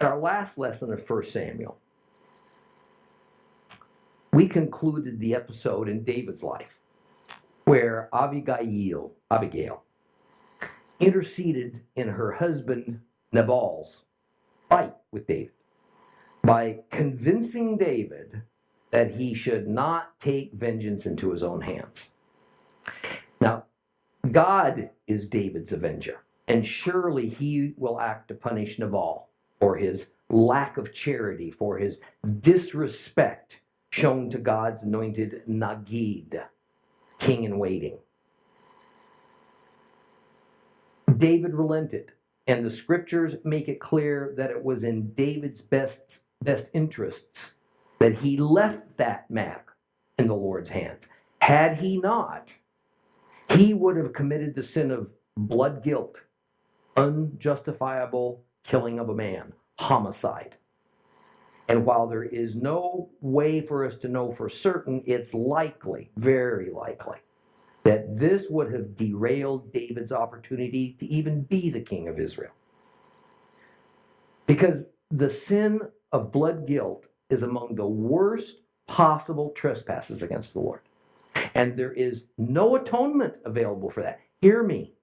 our last lesson of 1 Samuel, we concluded the episode in David's life where Abigail interceded in her husband Nabal's fight with David by convincing David that he should not take vengeance into his own hands. Now, God is David's avenger, and surely he will act to punish Nabal for his lack of charity, for his disrespect shown to God's anointed Nagid, king in waiting. David relented, and the scriptures make it clear that it was in David's best interests that he left that matter in the Lord's hands. Had he not, he would have committed the sin of blood guilt, unjustifiable killing of a man, homicide. And while there is no way for us to know for certain, it's likely, very likely, that this would have derailed David's opportunity to even be the king of Israel. Because the sin of blood guilt is among the worst possible trespasses against the Lord. And there is no atonement available for that. Hear me.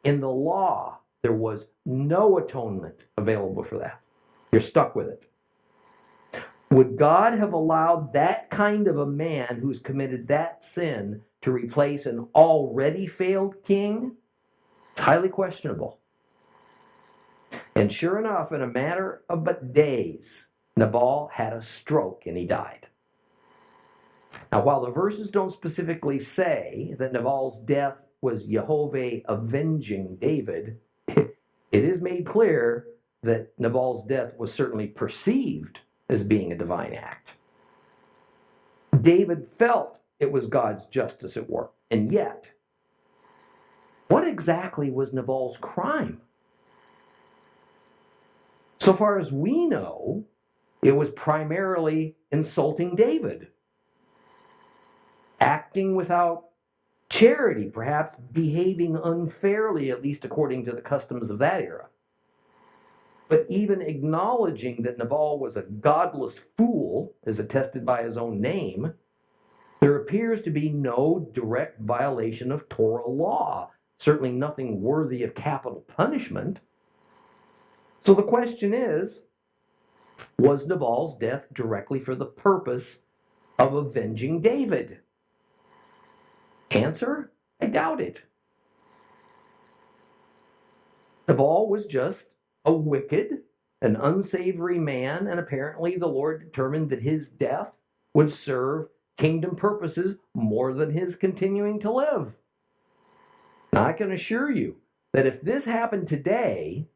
In the law, there was no atonement available for that. You're stuck with it. Would God have allowed that kind of a man who's committed that sin to replace an already failed king? It's highly questionable. And sure enough, in a matter of but days, Nabal had a stroke and he died. Now, while the verses don't specifically say that Nabal's death was Jehovah avenging David, it is made clear that Nabal's death was certainly perceived as being a divine act. David felt it was God's justice at work. And yet, what exactly was Nabal's crime? So far as we know, it was primarily insulting David, acting without charity, perhaps behaving unfairly, at least according to the customs of that era. But even acknowledging that Nabal was a godless fool, as attested by his own name, there appears to be no direct violation of Torah law, certainly nothing worthy of capital punishment. So the question is, was Nabal's death directly for the purpose of avenging David? Answer, I doubt it. Nabal was just a wicked, an unsavory man, and apparently the Lord determined that his death would serve kingdom purposes more than his continuing to live. Now, I can assure you that if this happened today,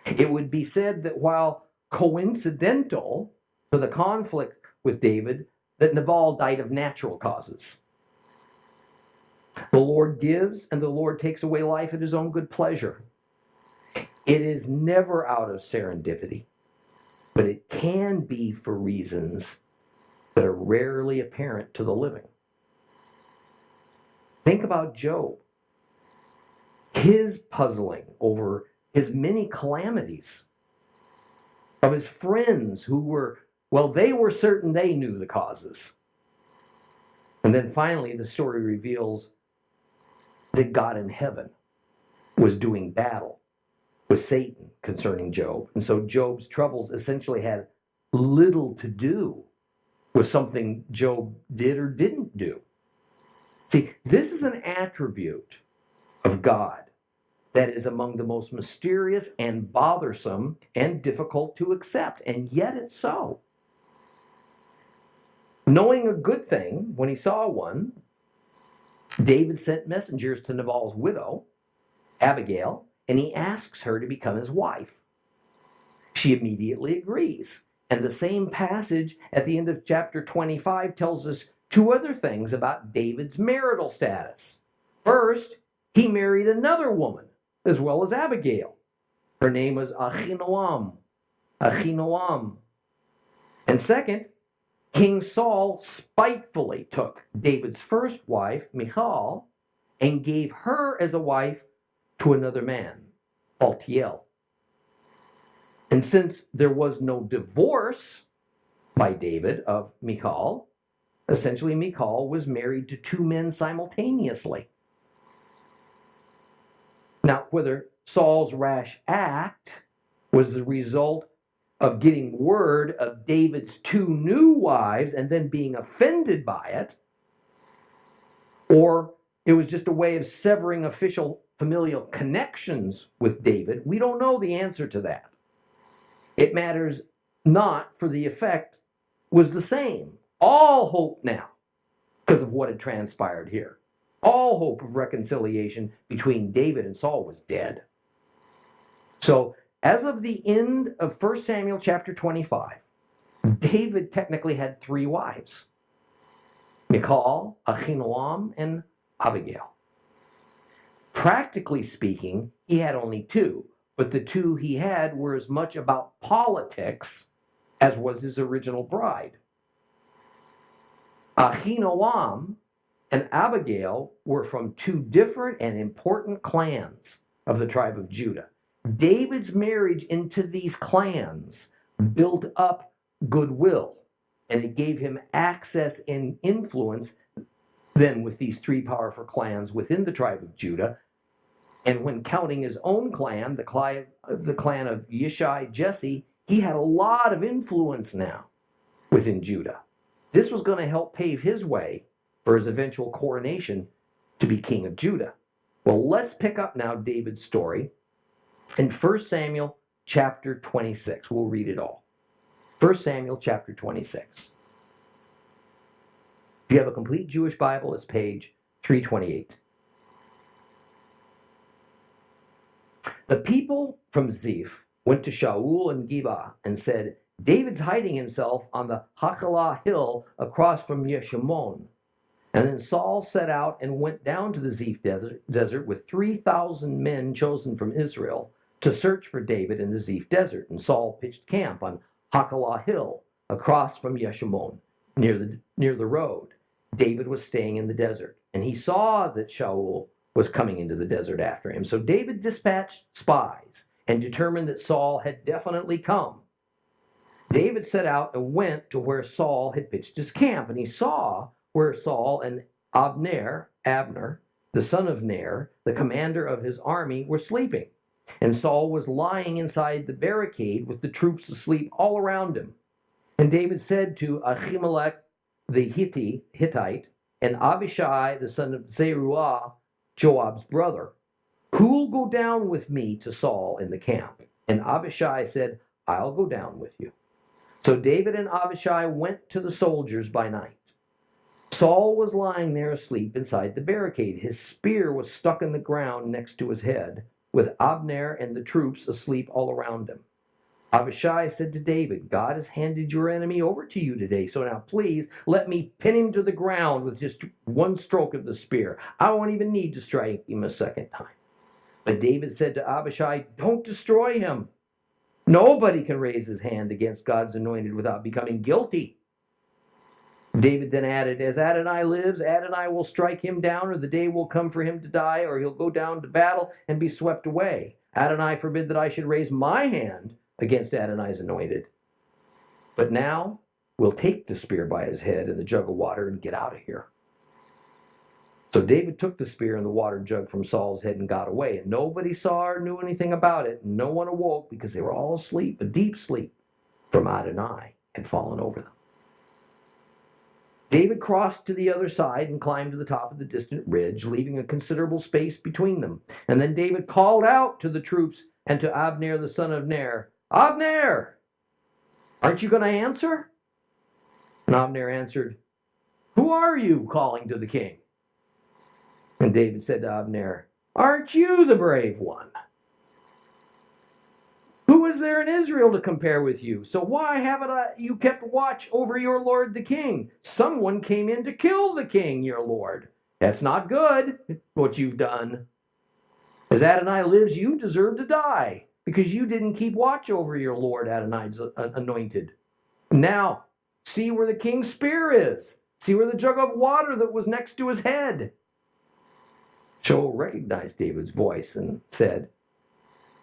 it would be said that while coincidental to the conflict with David, that Nabal died of natural causes. The Lord gives and the Lord takes away life at his own good pleasure. It is never out of serendipity, but it can be for reasons that are rarely apparent to the living. Think about Job. His puzzling over his many calamities, of his friends who were, they were certain they knew the causes. And then finally, the story reveals that God in heaven was doing battle with Satan concerning Job. And so Job's troubles essentially had little to do with something Job did or didn't do. See, this is an attribute of God that is among the most mysterious and bothersome and difficult to accept, and yet it's so. Knowing a good thing when he saw one, David sent messengers to Nabal's widow, Abigail, and he asks her to become his wife. She immediately agrees. And the same passage at the end of chapter 25 tells us two other things about David's marital status. First, he married another woman, as well as Abigail. Her name was Ahinoam. And second, King Saul spitefully took David's first wife, Michal, and gave her as a wife to another man, Paltiel. And since there was no divorce by David of Michal, essentially Michal was married to two men simultaneously. Now, whether Saul's rash act was the result of getting word of David's two new wives and then being offended by it, or it was just a way of severing official familial connections with David, we don't know the answer to that. It matters not, for the effect was the same. All hope now, because of what had transpired here. All hope of reconciliation between David and Saul was dead. So, as of the end of 1 Samuel chapter 25, David technically had three wives: Michal, Ahinoam, and Abigail. Practically speaking, he had only two, but the two he had were as much about politics as was his original bride. Ahinoam and Abigail were from two different and important clans of the tribe of Judah. David's marriage into these clans built up goodwill, and it gave him access and influence then with these three powerful clans within the tribe of Judah. And when counting his own clan, the clan of Yishai, Jesse, he had a lot of influence now within Judah. This was going to help pave his way for his eventual coronation to be king of Judah. Well, let's pick up now David's story in 1 Samuel chapter 26. We'll read it all. 1 Samuel chapter 26. If you have a complete Jewish Bible, it's page 328. The people from Ziph went to Shaul and Gibeah and said, "David's hiding himself on the Hachilah hill across from Yeshimon." And then Saul set out and went down to the Ziph desert with 3,000 men chosen from Israel to search for David in the Ziph desert. And Saul pitched camp on Hachilah hill across from Yeshimon near the road. David was staying in the desert, and he saw that Shaul was coming into the desert after him. So David dispatched spies and determined that Saul had definitely come. David set out and went to where Saul had pitched his camp, and he saw where Saul and Abner, the son of Ner, the commander of his army, were sleeping. And Saul was lying inside the barricade with the troops asleep all around him. And David said to Ahimelech the Hittite and Abishai the son of Zeruiah, Joab's brother, "Who'll go down with me to Saul in the camp?" And Abishai said, "I'll go down with you." So David and Abishai went to the soldiers by night. Saul was lying there asleep inside the barricade. His spear was stuck in the ground next to his head, with Abner and the troops asleep all around him. Abishai said to David, "God has handed your enemy over to you today, so now please let me pin him to the ground with just one stroke of the spear. I won't even need to strike him a second time." But David said to Abishai, "Don't destroy him. Nobody can raise his hand against God's anointed without becoming guilty." David then added, "As Adonai lives, Adonai will strike him down, or the day will come for him to die, or he'll go down to battle and be swept away. Adonai forbid that I should raise my hand against Adonai's anointed. But now we'll take the spear by his head and the jug of water and get out of here." So David took the spear and the water jug from Saul's head and got away, and nobody saw or knew anything about it. And no one awoke, because they were all asleep, a deep sleep from Adonai had fallen over them. David crossed to the other side and climbed to the top of the distant ridge, leaving a considerable space between them. And then David called out to the troops and to Abner the son of Ner, "Abner, aren't you going to answer?" And Abner answered, "Who are you calling to the king?" And David said to Abner, "Aren't you the brave one? Who is there in Israel to compare with you? So why haven't you kept watch over your lord the king? Someone came in to kill the king, your lord. That's not good, what you've done. As Adonai lives, you deserve to die, because you didn't keep watch over your lord Adonai's anointed. Now, see where the king's spear is. See where the jug of water that was next to his head." Shaul recognized David's voice and said,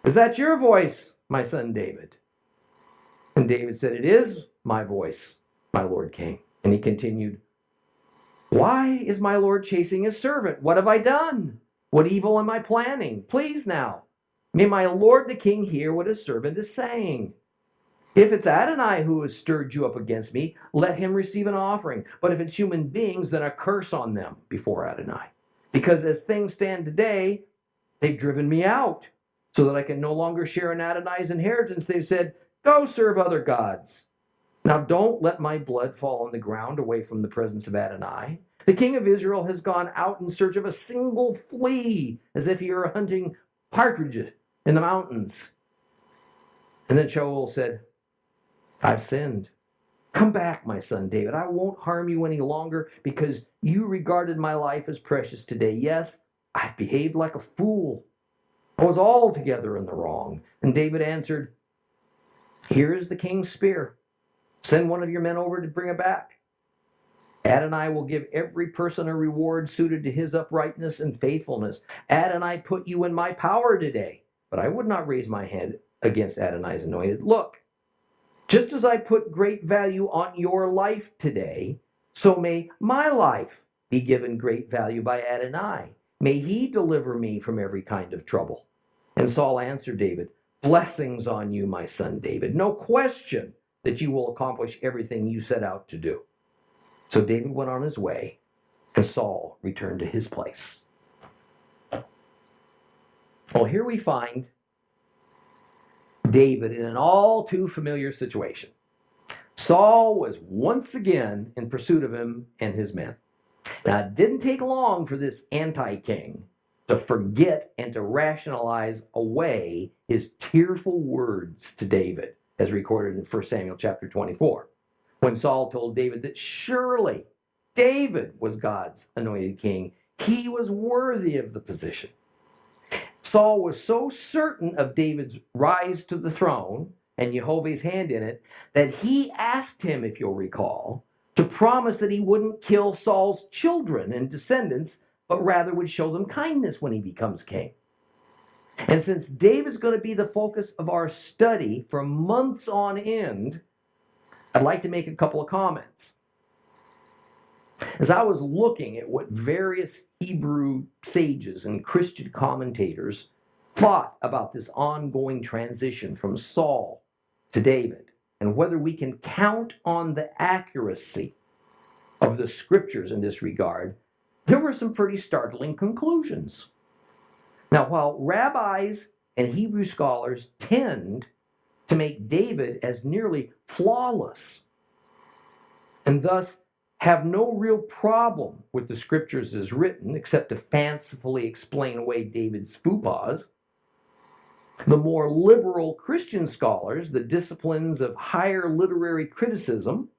"Is that your voice, my son David?" And David said, "It is my voice, my Lord King." And he continued, "Why is my Lord chasing his servant? What have I done? What evil am I planning? Please now, may my Lord the King hear what his servant is saying. If it's Adonai who has stirred you up against me, let him receive an offering. But if it's human beings, then a curse on them before Adonai. Because as things stand today, they've driven me out so that I can no longer share in Adonai's inheritance. They've said, 'Go serve other gods.' Now don't let my blood fall on the ground away from the presence of Adonai. The king of Israel has gone out in search of a single flea, as if he were hunting partridges in the mountains." And then Shaul said, "I've sinned. Come back, my son David. I won't harm you any longer because you regarded my life as precious today. Yes, I behaved like a fool. I was altogether in the wrong." And David answered, "Here is the king's spear. Send one of your men over to bring it back. Adonai will give every person a reward suited to his uprightness and faithfulness. Adonai put you in my power today, but I would not raise my hand against Adonai's anointed. Look, just as I put great value on your life today, so may my life be given great value by Adonai. May he deliver me from every kind of trouble." And Saul answered David, "Blessings on you, my son David. No question that you will accomplish everything you set out to do." So David went on his way, and Saul returned to his place. Well, here we find David in an all too familiar situation. Saul was once again in pursuit of him and his men. Now, it didn't take long for this anti-king to forget and to rationalize away his tearful words to David, as recorded in 1 Samuel chapter 24, when Saul told David that surely David was God's anointed king. He was worthy of the position. Saul was so certain of David's rise to the throne and Jehovah's hand in it that he asked him, if you'll recall, to promise that he wouldn't kill Saul's children and descendants, but rather would show them kindness when he becomes king. And since David's going to be the focus of our study for months on end, I'd like to make a couple of comments. As I was looking at what various Hebrew sages and Christian commentators thought about this ongoing transition from Saul to David, and whether we can count on the accuracy of the scriptures in this regard, there were some pretty startling conclusions. Now, while rabbis and Hebrew scholars tend to make David as nearly flawless, and thus have no real problem with the scriptures as written, except to fancifully explain away David's faux pas, the more liberal Christian scholars, the disciplines of higher literary criticism,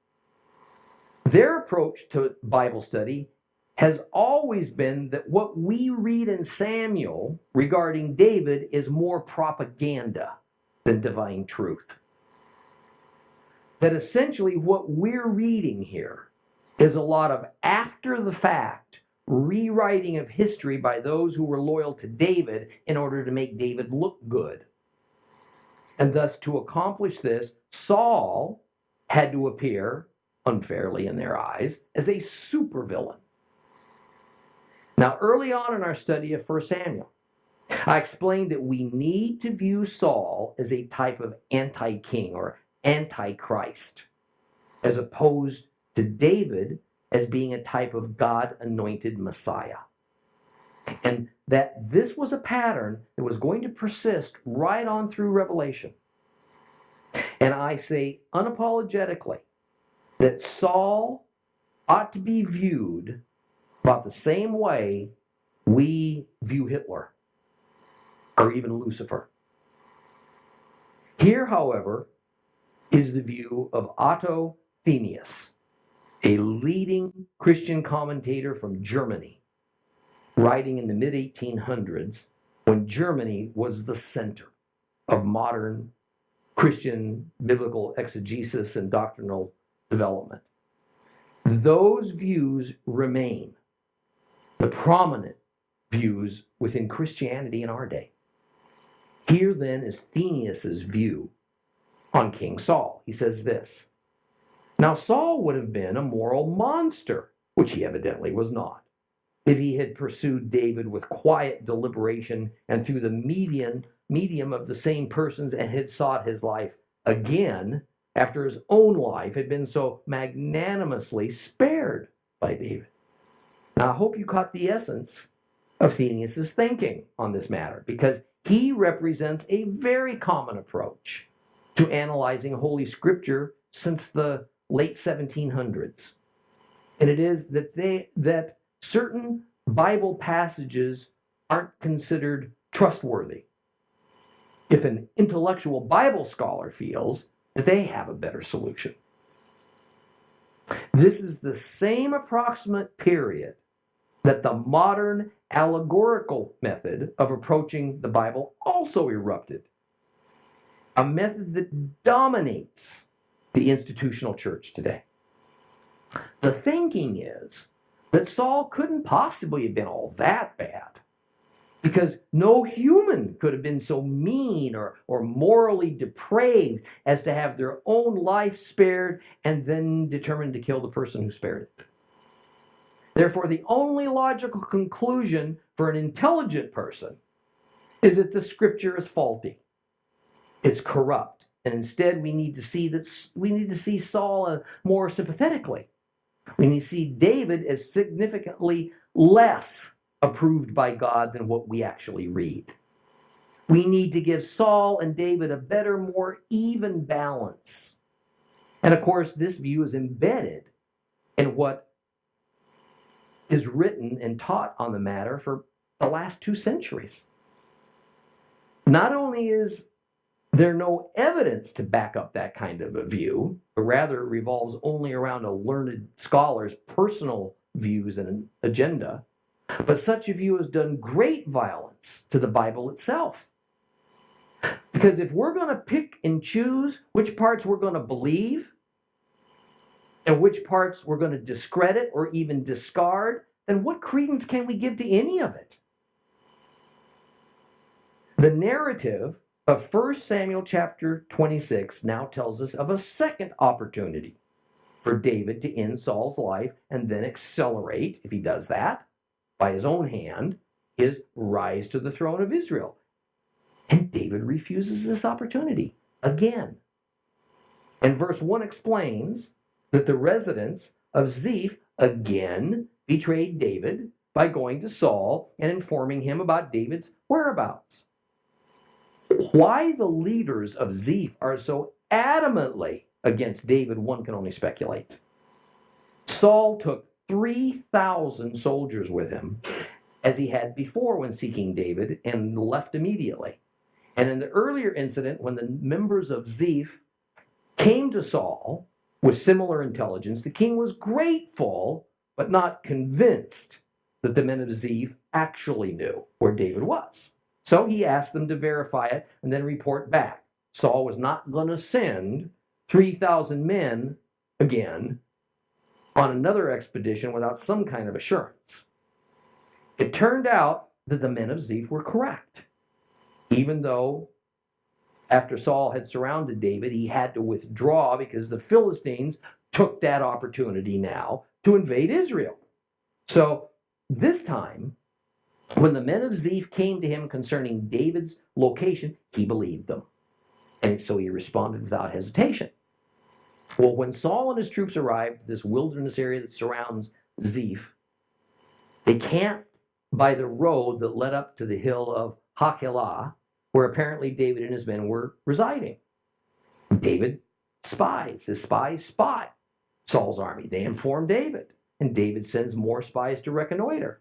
their approach to Bible study has always been that what we read in Samuel regarding David is more propaganda than divine truth. That essentially what we're reading here is a lot of after the fact rewriting of history by those who were loyal to David in order to make David look good. And thus, to accomplish this, Saul had to appear, unfairly in their eyes, as a supervillain. Now, early on in our study of 1 Samuel, I explained that we need to view Saul as a type of anti-king or antichrist, as opposed to David as being a type of God-anointed Messiah. And that this was a pattern that was going to persist right on through Revelation. And I say unapologetically that Saul ought to be viewed about the same way we view Hitler or even Lucifer. Here, however, is the view of Otto Themius, a leading Christian commentator from Germany, writing in the mid-1800s when Germany was the center of modern Christian biblical exegesis and doctrinal development. Those views remain the prominent views within Christianity in our day. Here then is Themius's view on King Saul. He says this, "Now Saul would have been a moral monster, which he evidently was not, if he had pursued David with quiet deliberation and through the medium of the same persons and had sought his life again after his own life had been so magnanimously spared by David." Now, I hope you caught the essence of Phineas's thinking on this matter, because he represents a very common approach to analyzing Holy Scripture since the late 1700s. And it is that certain Bible passages aren't considered trustworthy if an intellectual Bible scholar feels that they have a better solution. This is the same approximate period that the modern allegorical method of approaching the Bible also erupted, a method that dominates the institutional church today. The thinking is that Saul couldn't possibly have been all that bad, because no human could have been so mean or morally depraved as to have their own life spared and then determined to kill the person who spared it. Therefore, the only logical conclusion for an intelligent person is that the Scripture is faulty. It's corrupt. And instead, we need to see Saul more sympathetically. We need to see David as significantly less approved by God than what we actually read. We need to give Saul and David a better, more even balance. And of course, this view is embedded in what is written and taught on the matter for the last 2 centuries. Not only is there no evidence to back up that kind of a view, but rather it revolves only around a learned scholar's personal views and agenda, but such a view has done great violence to the Bible itself. Because if we're going to pick and choose which parts we're going to believe and which parts we're going to discredit or even discard, then what credence can we give to any of it? The narrative of 1 Samuel chapter 26 now tells us of a second opportunity for David to end Saul's life and then accelerate, if he does that, by his own hand, his rise to the throne of Israel. And David refuses this opportunity again. And verse 1 explains that the residents of Ziph again betrayed David by going to Saul and informing him about David's whereabouts. Why the leaders of Ziph are so adamantly against David, one can only speculate. Saul took 3,000 soldiers with him, as he had before when seeking David, and left immediately. And in the earlier incident, when the members of Ziph came to Saul with similar intelligence, the king was grateful, but not convinced that the men of Ziph actually knew where David was. So he asked them to verify it and then report back. Saul was not going to send 3,000 men again on another expedition without some kind of assurance. It turned out that the men of Ziph were correct, even though after Saul had surrounded David, he had to withdraw because the Philistines took that opportunity now to invade Israel. So this time, when the men of Ziph came to him concerning David's location, he believed them. And so he responded without hesitation. Well, when Saul and his troops arrived at this wilderness area that surrounds Ziph, they camped by the road that led up to the hill of Hakilah, where apparently David and his men were residing. His spies spot Saul's army. They inform David, and David sends more spies to reconnoiter.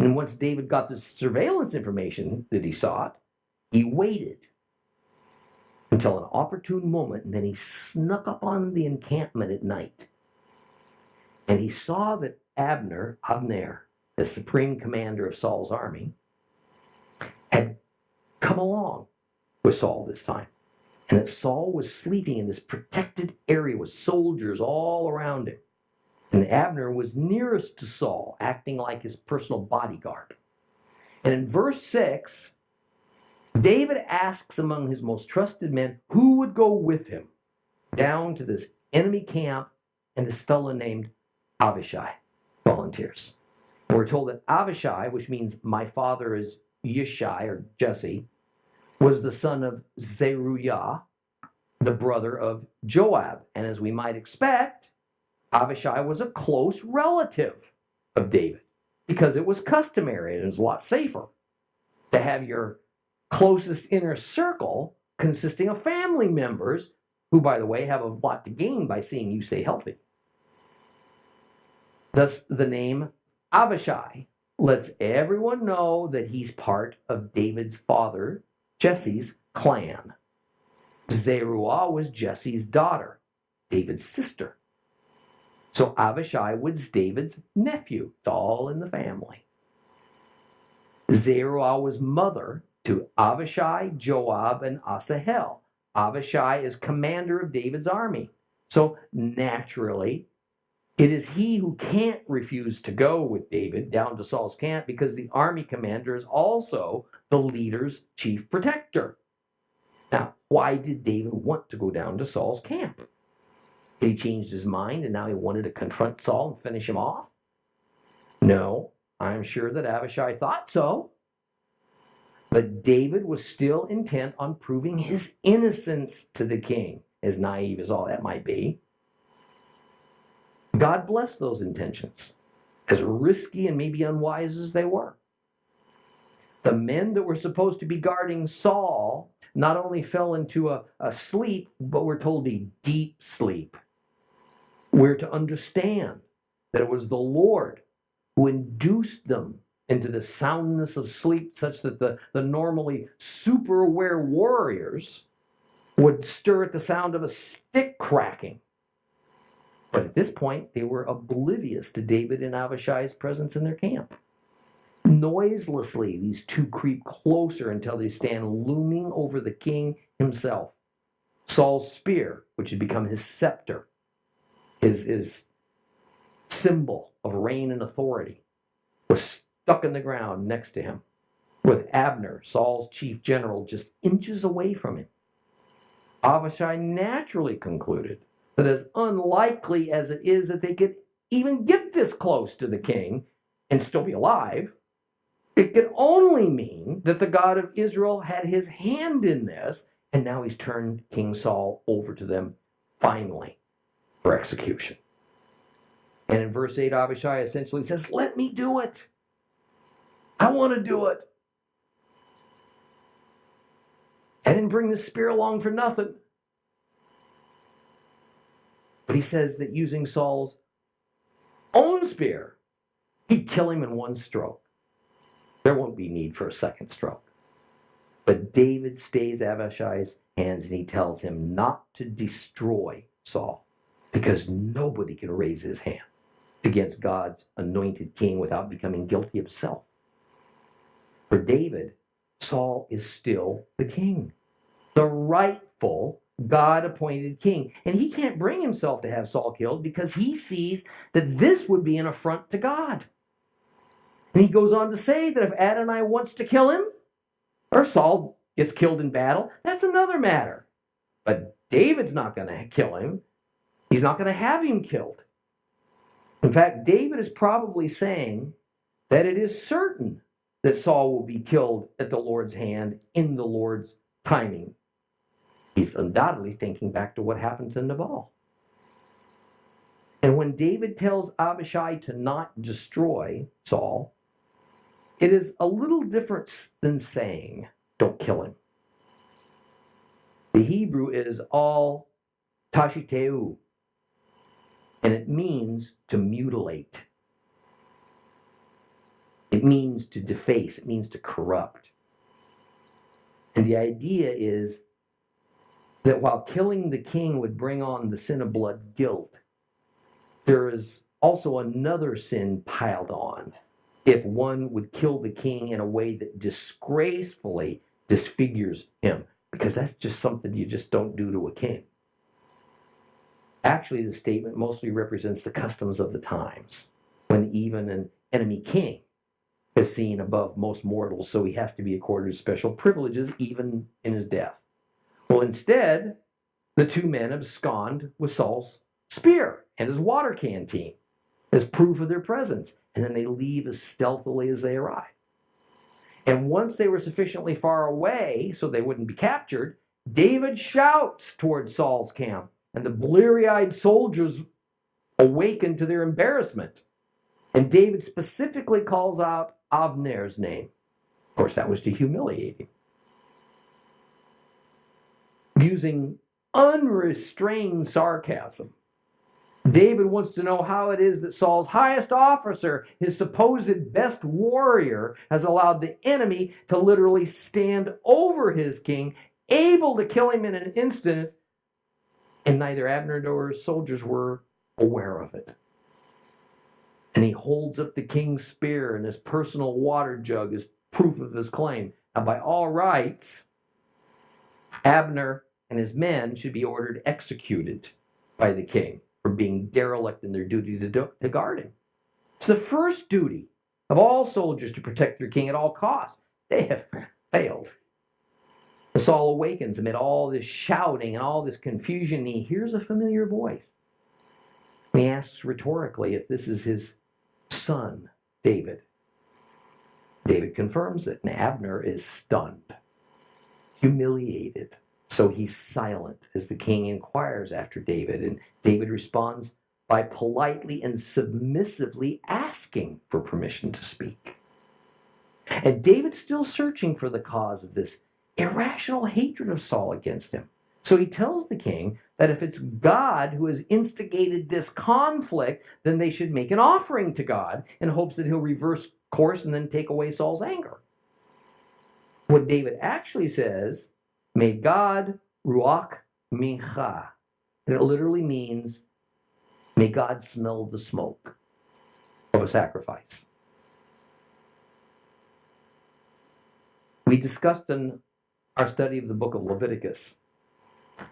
And once David got the surveillance information that he sought, he waited until an opportune moment, and then he snuck up on the encampment at night. And he saw that Abner, the supreme commander of Saul's army, had come along with Saul this time. And that Saul was sleeping in this protected area with soldiers all around him. And Abner was nearest to Saul, acting like his personal bodyguard. And in verse 6, David asks among his most trusted men who would go with him down to this enemy camp, and this fellow named Abishai volunteers. And we're told that Abishai, which means my father is Yishai or Jesse, was the son of Zeruiah, the brother of Joab. And as we might expect, Abishai was a close relative of David because it was customary and it was a lot safer to have your closest inner circle consisting of family members who, by the way, have a lot to gain by seeing you stay healthy. Thus, the name Abishai lets everyone know that he's part of David's father, Jesse's clan. Zeruiah was Jesse's daughter, David's sister. So Abishai was David's nephew. It's all in the family. Zeruiah was mother to Abishai, Joab, and Asahel. Abishai is commander of David's army. So naturally, it is he who can't refuse to go with David down to Saul's camp because the army commander is also the leader's chief protector. Now, why did David want to go down to Saul's camp? He changed his mind and now he wanted to confront Saul and finish him off? No, I'm sure that Abishai thought so. But David was still intent on proving his innocence to the king, as naive as all that might be. God blessed those intentions, as risky and maybe unwise as they were. The men that were supposed to be guarding Saul not only fell into a sleep, but we're told a deep sleep. We're to understand that it was the Lord who induced them into the soundness of sleep such that the normally super aware warriors would stir at the sound of a stick cracking. But at this point, they were oblivious to David and Abishai's presence in their camp. Noiselessly, these two creep closer until they stand looming over the king himself. Saul's spear, which had become his scepter, his symbol of reign and authority, was stuck in the ground next to him, with Abner, Saul's chief general, just inches away from him. Abishai naturally concluded that as unlikely as it is that they could even get this close to the king and still be alive, it could only mean that the God of Israel had his hand in this, and now he's turned King Saul over to them finally for execution. And in verse 8, Abishai essentially says, let me do it. I want to do it. I didn't bring this spear along for nothing. But he says that using Saul's own spear, he'd kill him in one stroke. There won't be need for a second stroke. But David stays Abishai's hands and he tells him not to destroy Saul because nobody can raise his hand against God's anointed king without becoming guilty himself. For David, Saul is still the king, the rightful God-appointed king. And he can't bring himself to have Saul killed because he sees that this would be an affront to God. And he goes on to say that if Adonai wants to kill him, or Saul gets killed in battle, that's another matter. But David's not going to kill him. He's not going to have him killed. In fact, David is probably saying that it is certain that Saul will be killed at the Lord's hand in the Lord's timing. He's undoubtedly thinking back to what happened to Nabal. And when David tells Abishai to not destroy Saul, it is a little different than saying, don't kill him. The Hebrew is all tashiteu, and it means to mutilate. It means to deface. It means to corrupt. And the idea is that while killing the king would bring on the sin of blood guilt, there is also another sin piled on if one would kill the king in a way that disgracefully disfigures him, because that's just something you just don't do to a king. Actually, the statement mostly represents the customs of the times, when even an enemy king is seen above most mortals, so he has to be accorded special privileges even in his death. Well, instead, the two men abscond with Saul's spear and his water canteen as proof of their presence, and then they leave as stealthily as they arrive. And once they were sufficiently far away so they wouldn't be captured, David shouts towards Saul's camp, and the bleary-eyed soldiers awaken to their embarrassment. And David specifically calls out Avner's name. Of course, that was to humiliate him. Using unrestrained sarcasm, David wants to know how it is that Saul's highest officer, his supposed best warrior, has allowed the enemy to literally stand over his king, able to kill him in an instant, and neither Abner nor his soldiers were aware of it. And he holds up the king's spear and his personal water jug as proof of his claim. Now, by all rights, Abner and his men should be ordered executed by the king for being derelict in their duty to guard him. It's the first duty of all soldiers to protect their king at all costs. They have failed. And Saul awakens amid all this shouting and all this confusion, and he hears a familiar voice. And he asks rhetorically if this is his son, David. David confirms it, and Abner is stunned, humiliated. So he's silent as the king inquires after David, and David responds by politely and submissively asking for permission to speak. And David's still searching for the cause of this irrational hatred of Saul against him. So he tells the king that if it's God who has instigated this conflict, then they should make an offering to God in hopes that he'll reverse course and then take away Saul's anger. What David actually says, may God ruach mincha. And it literally means, may God smell the smoke of a sacrifice. We discussed in our study of the book of Leviticus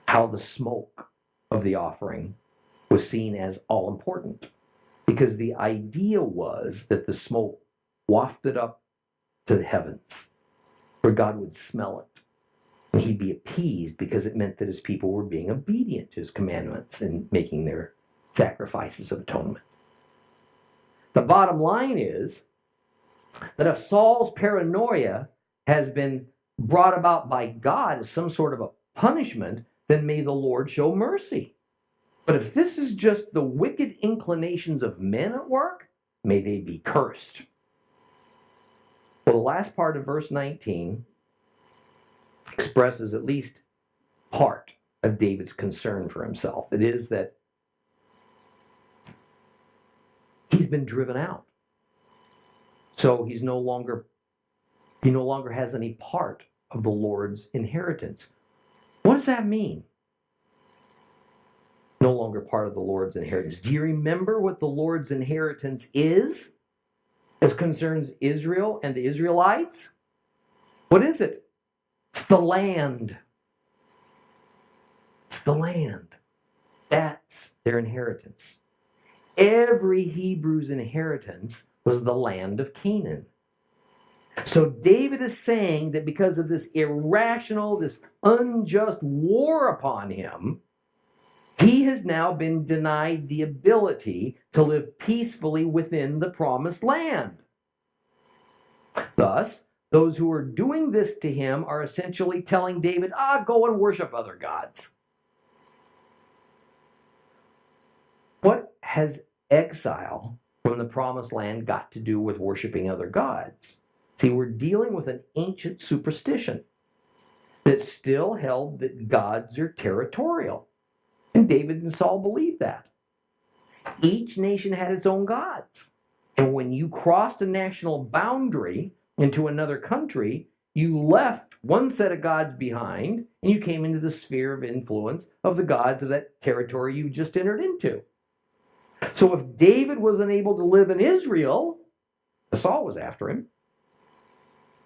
how the smoke of the offering was seen as all important, because the idea was that the smoke wafted up to the heavens where God would smell it. And he'd be appeased because it meant that his people were being obedient to his commandments and making their sacrifices of atonement. The bottom line is that if Saul's paranoia has been brought about by God as some sort of a punishment, then may the Lord show mercy. But if this is just the wicked inclinations of men at work, may they be cursed. Well, the last part of verse 19 expresses at least part of David's concern for himself. It is that he's been driven out. So he no longer has any part of the Lord's inheritance. What does that mean? No longer part of the Lord's inheritance. Do you remember what the Lord's inheritance is as concerns Israel and the Israelites? What is it? It's the land. It's the land. That's their inheritance. Every Hebrew's inheritance was the land of Canaan. So David is saying that because of this irrational, this unjust war upon him, he has now been denied the ability to live peacefully within the promised land. Thus, those who are doing this to him are essentially telling David, go and worship other gods. What has exile from the promised land got to do with worshiping other gods? See, we're dealing with an ancient superstition that still held that gods are territorial. And David and Saul believed that. Each nation had its own gods. And when you crossed a national boundary into another country, you left one set of gods behind and you came into the sphere of influence of the gods of that territory you just entered into. So if David was unable to live in Israel, Saul was after him,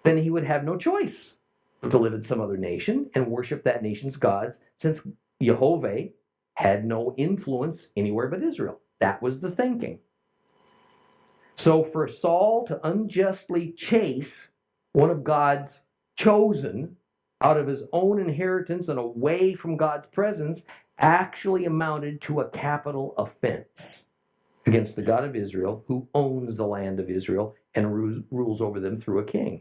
then he would have no choice but to live in some other nation and worship that nation's gods, since Jehovah had no influence anywhere but Israel. That was the thinking. So for Saul to unjustly chase one of God's chosen out of his own inheritance and away from God's presence actually amounted to a capital offense against the God of Israel, who owns the land of Israel and rules over them through a king.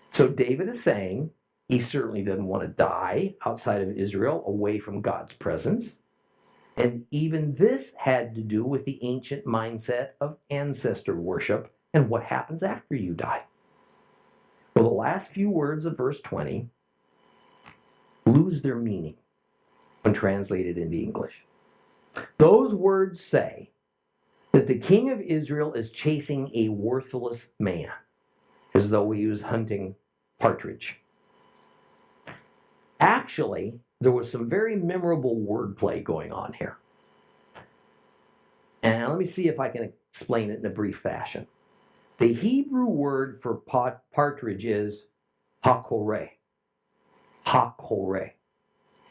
So David is saying he certainly doesn't want to die outside of Israel, away from God's presence. And even this had to do with the ancient mindset of ancestor worship and what happens after you die. Well, the last few words of verse 20 lose their meaning when translated into English. Those words say that the king of Israel is chasing a worthless man, as though he was hunting partridge. Actually, there was some very memorable wordplay going on here. And let me see if I can explain it in a brief fashion. The Hebrew word for partridge is hakoreh. Hakoreh.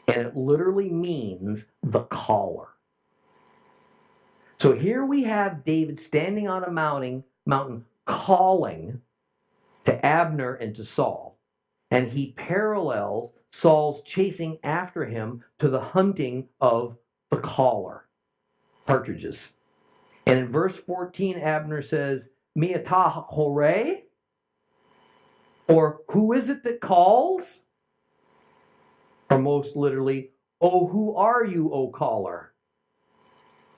And it literally means the caller. So here we have David standing on a mountain calling to Abner and to Saul. And he parallels Saul's chasing after him to the hunting of the caller, partridges. And in verse 14, Abner says, Mi atah horeh? Or who is it that calls? Or most literally, oh, who are you, O caller?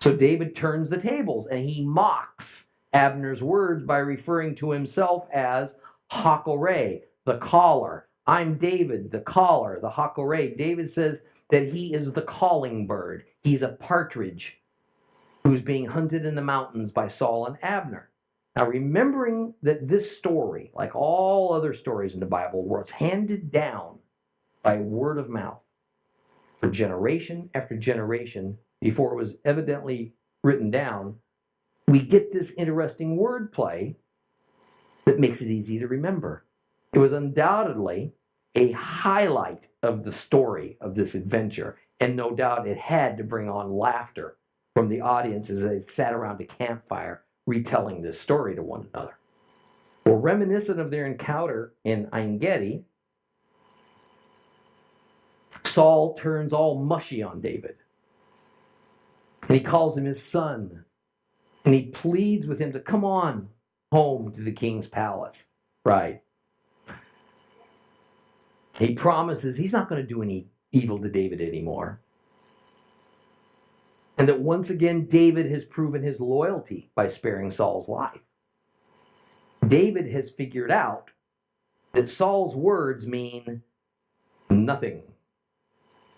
So David turns the tables and he mocks Abner's words by referring to himself as hakoreh, the caller. I'm David, the caller, the hakoreh. David says that he is the calling bird. He's a partridge who's being hunted in the mountains by Saul and Abner. Now, remembering that this story, like all other stories in the Bible, was handed down by word of mouth for generation after generation before it was evidently written down, we get this interesting wordplay that makes it easy to remember. It was undoubtedly a highlight of the story of this adventure, and no doubt it had to bring on laughter from the audience as they sat around a campfire retelling this story to one another. Well, reminiscent of their encounter in En Gedi, Saul turns all mushy on David. And he calls him his son. And he pleads with him to come on home to the king's palace. Right. He promises he's not going to do any evil to David anymore. And that once again, David has proven his loyalty by sparing Saul's life. David has figured out that Saul's words mean nothing.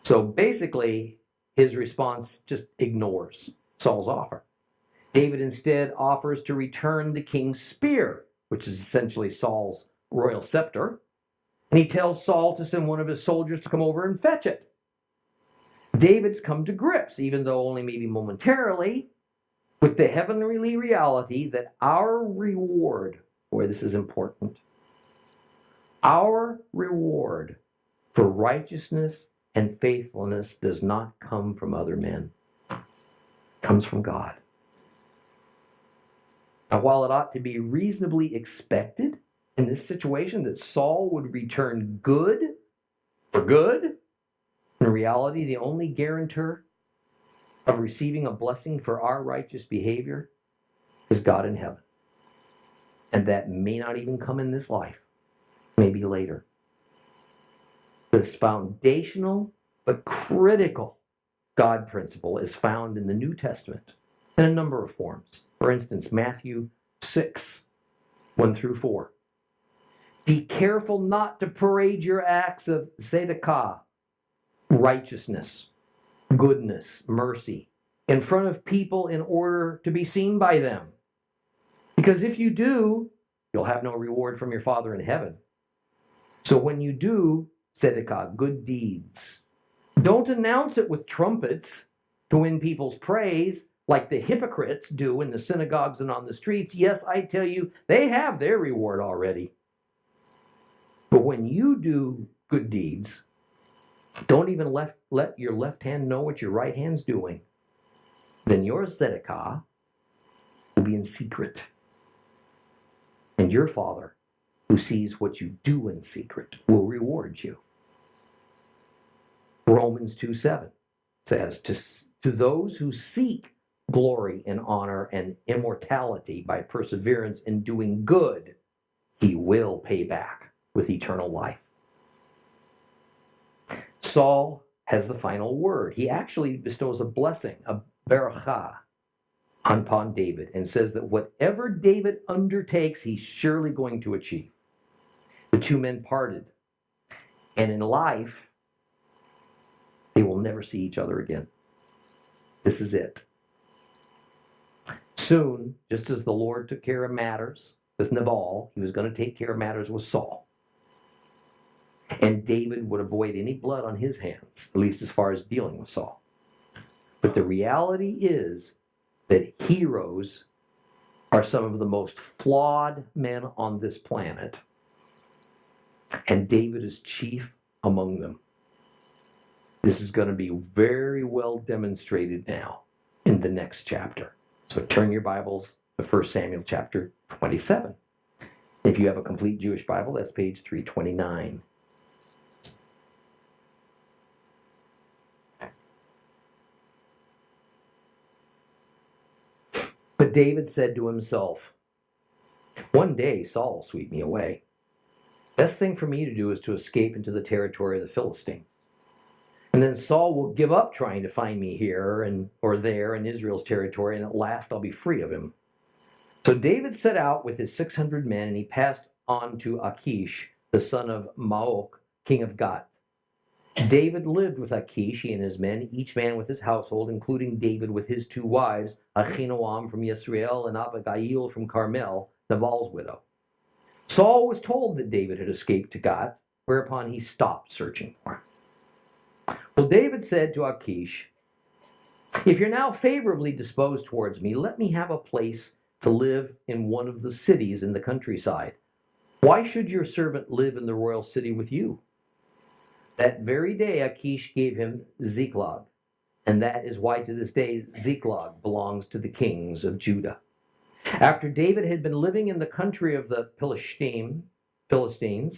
So basically, his response just ignores Saul's offer. David instead offers to return the king's spear, which is essentially Saul's royal scepter. And he tells Saul to send one of his soldiers to come over and fetch it. David's come to grips, even though only maybe momentarily, with the heavenly reality that our reward, boy, this is important, our reward for righteousness and faithfulness does not come from other men. It comes from God. Now, while it ought to be reasonably expected in this situation that Saul would return good for good, in reality, the only guarantor of receiving a blessing for our righteous behavior is God in heaven. And that may not even come in this life, maybe later. This foundational but critical God principle is found in the New Testament in a number of forms. For instance, Matthew 6, 1 through 4. Be careful not to parade your acts of tzedakah, righteousness, goodness, mercy, in front of people in order to be seen by them. Because if you do, you'll have no reward from your Father in heaven. So when you do tzedakah, good deeds, don't announce it with trumpets to win people's praise like the hypocrites do in the synagogues and on the streets. Yes, I tell you, they have their reward already. But when you do good deeds, don't even let your left hand know what your right hand's doing. Then your tzedakah will be in secret. And your Father, who sees what you do in secret, will reward you. Romans 2:7 says, to those who seek glory and honor and immortality by perseverance in doing good, he will pay back with eternal life. Saul has the final word. He actually bestows a blessing, a barakah, upon David, and says that whatever David undertakes, he's surely going to achieve. The two men parted, and in life, they will never see each other again. This is it. Soon, just as the Lord took care of matters with Nabal, he was going to take care of matters with Saul. And David would avoid any blood on his hands, at least as far as dealing with Saul. But the reality is that heroes are some of the most flawed men on this planet, and David is chief among them. This is going to be very well demonstrated now in the next chapter. So turn your Bibles to 1 Samuel chapter 27. If you have a complete Jewish Bible, that's page 329. But David said to himself, one day Saul will sweep me away. Best thing for me to do is to escape into the territory of the Philistines. And then Saul will give up trying to find me here or there in Israel's territory, and at last I'll be free of him. So David set out with his 600 men, and he passed on to Achish, the son of Maok, king of Gath. David lived with Achish, he and his men, each man with his household, including David with his two wives, Ahinoam from Yisrael and Abigail from Carmel, Nabal's widow. Saul was told that David had escaped to Gath, whereupon he stopped searching for him. Well, David said to Achish, if you're now favorably disposed towards me, let me have a place to live in one of the cities in the countryside. Why should your servant live in the royal city with you? That very day Achish gave him Ziklag, and that is why to this day Ziklag belongs to the kings of Judah. After David had been living in the country of the Philistines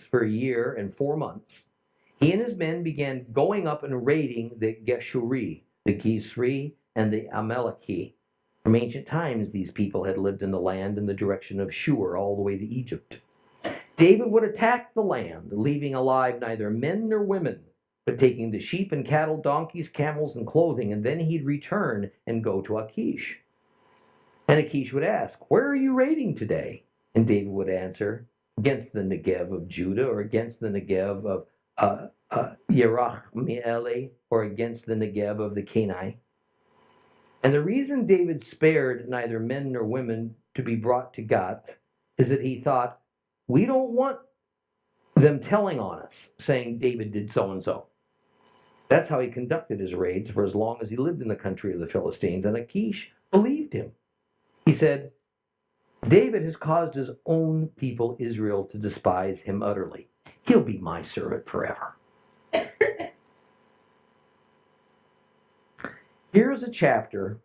for a year and 4 months, he and his men began going up and raiding the Geshuri, the Gisri, and the Amaleki. From ancient times, these people had lived in the land in the direction of Shur all the way to Egypt. David would attack the land, leaving alive neither men nor women, but taking the sheep and cattle, donkeys, camels, and clothing, and then he'd return and go to Achish. And Achish would ask, where are you raiding today? And David would answer, against the Negev of Judah, or against the Negev of Yerachmeeli, or against the Negev of the Kenai. And the reason David spared neither men nor women to be brought to Gath is that he thought, we don't want them telling on us, saying David did so-and-so. That's how he conducted his raids for as long as he lived in the country of the Philistines, and Achish believed him. He said, David has caused his own people Israel to despise him utterly. He'll be my servant forever. Here's a chapter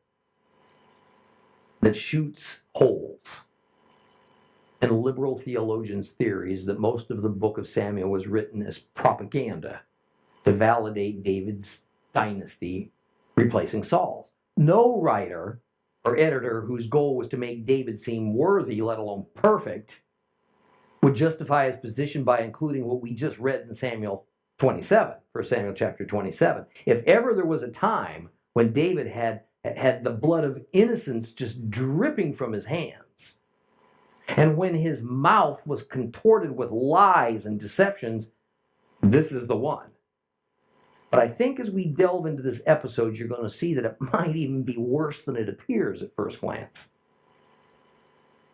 that shoots holes in liberal theologians' theories that most of the book of Samuel was written as propaganda to validate David's dynasty replacing Saul's. No writer or editor whose goal was to make David seem worthy, let alone perfect, would justify his position by including what we just read in Samuel 27, 1 Samuel chapter 27. If ever there was a time when David had the blood of innocence just dripping from his hands, and when his mouth was contorted with lies and deceptions, this is the one. But I think as we delve into this episode, you're going to see that it might even be worse than it appears at first glance.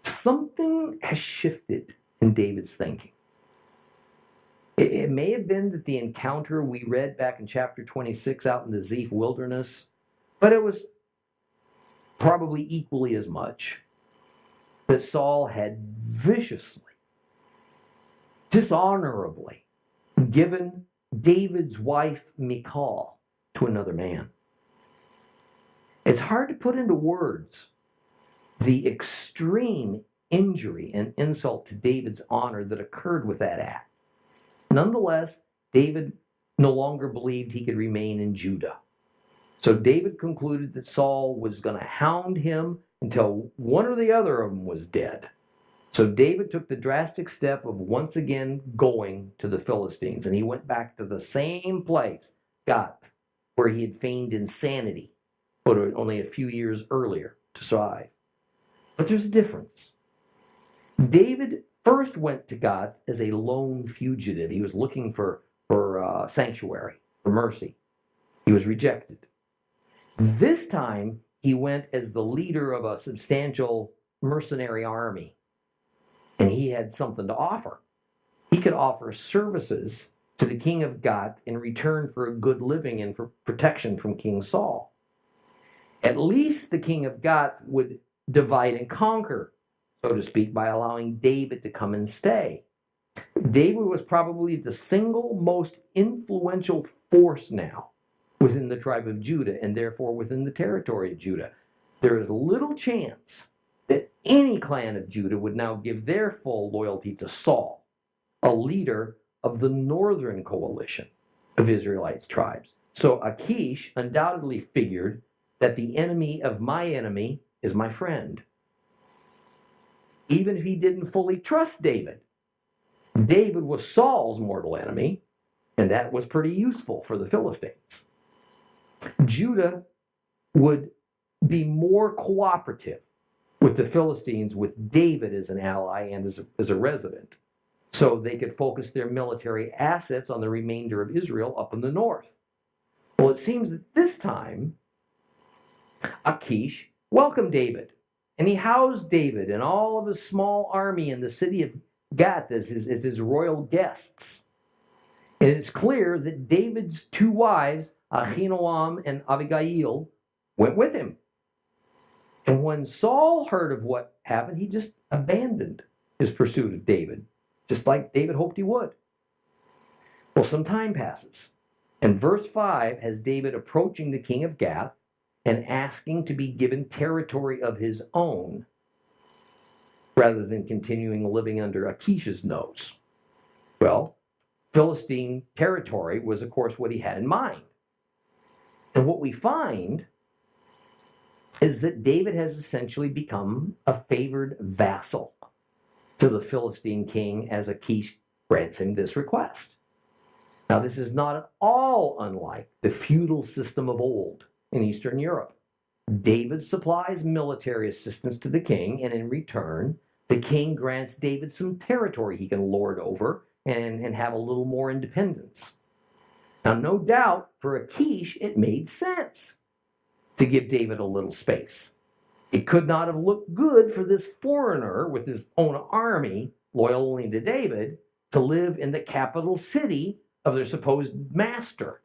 Something has shifted in David's thinking. It may have been that the encounter we read back in chapter 26 out in the Ziph wilderness, but it was probably equally as much that Saul had viciously, dishonorably given David's wife Michal to another man. It's hard to put into words the extreme injury and insult to David's honor that occurred with that act. Nonetheless, David no longer believed he could remain in Judah. So David concluded that Saul was going to hound him until one or the other of them was dead. So David took the drastic step of once again going to the Philistines, and he went back to the same place, Gath, where he had feigned insanity, but only a few years earlier to survive. But there's a difference. David first went to Gath as a lone fugitive. He was looking for sanctuary, for mercy. He was rejected. This time, he went as the leader of a substantial mercenary army, and he had something to offer. He could offer services to the king of Gath in return for a good living and for protection from King Saul. At least the king of Gath would divide and conquer, so to speak, by allowing David to come and stay. David was probably the single most influential force now within the tribe of Judah, and therefore within the territory of Judah. There is little chance that any clan of Judah would now give their full loyalty to Saul, a leader of the northern coalition of Israelites tribes. So Achish undoubtedly figured that the enemy of my enemy is my friend. Even if he didn't fully trust David, David was Saul's mortal enemy, and that was pretty useful for the Philistines. Judah would be more cooperative with the Philistines with David as an ally and as a resident, so they could focus their military assets on the remainder of Israel up in the north. Well, it seems that this time, Achish welcomed David, and he housed David and all of his small army in the city of Gath as his royal guests. And it's clear that David's two wives, Ahinoam and Abigail, went with him. And when Saul heard of what happened, he just abandoned his pursuit of David, just like David hoped he would. Well, some time passes, and verse 5 has David approaching the king of Gath and asking to be given territory of his own, rather than continuing living under Achish's nose. Well, Philistine territory was, of course, what he had in mind. And what we find is that David has essentially become a favored vassal to the Philistine king as Achish grants him this request. Now, this is not at all unlike the feudal system of old in Eastern Europe. David supplies military assistance to the king, and in return, the king grants David some territory he can lord over and have a little more independence. Now, no doubt, for Achish, it made sense to give David a little space. It could not have looked good for this foreigner with his own army, loyal only to David, to live in the capital city of their supposed master.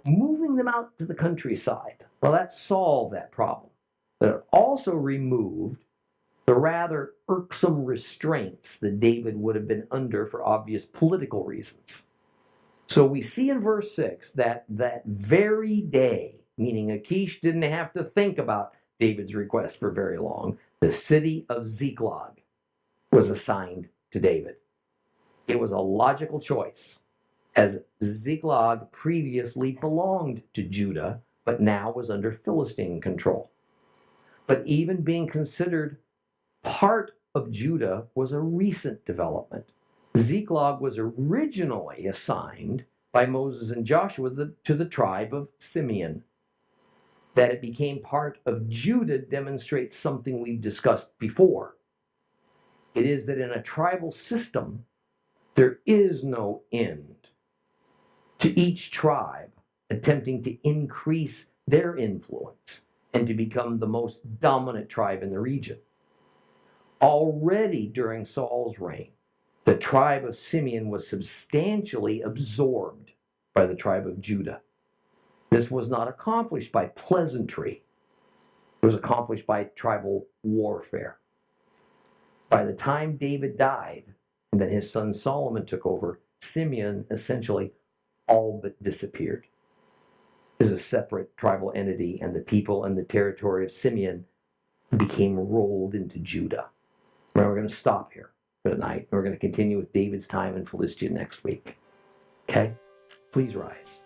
Moving them out to the countryside, well, that solved that problem. But it also removed the rather irksome restraints that David would have been under for obvious political reasons. So we see in verse 6 that very day, meaning Achish didn't have to think about David's request for very long, the city of Ziklag was assigned to David. It was a logical choice, as Ziklag previously belonged to Judah, but now was under Philistine control. But even being considered part of Judah was a recent development. Ziklag was originally assigned by Moses and Joshua to the tribe of Simeon. That it became part of Judah demonstrates something we've discussed before. It is that in a tribal system, there is no end to each tribe attempting to increase their influence and to become the most dominant tribe in the region. Already during Saul's reign, the tribe of Simeon was substantially absorbed by the tribe of Judah. This was not accomplished by pleasantry. It was accomplished by tribal warfare. By the time David died, and then his son Solomon took over, Simeon essentially all but disappeared as a separate tribal entity, and the people and the territory of Simeon became rolled into Judah. Now we're going to stop here for tonight. We're going to continue with David's time in Philistia next week. Okay? Please rise.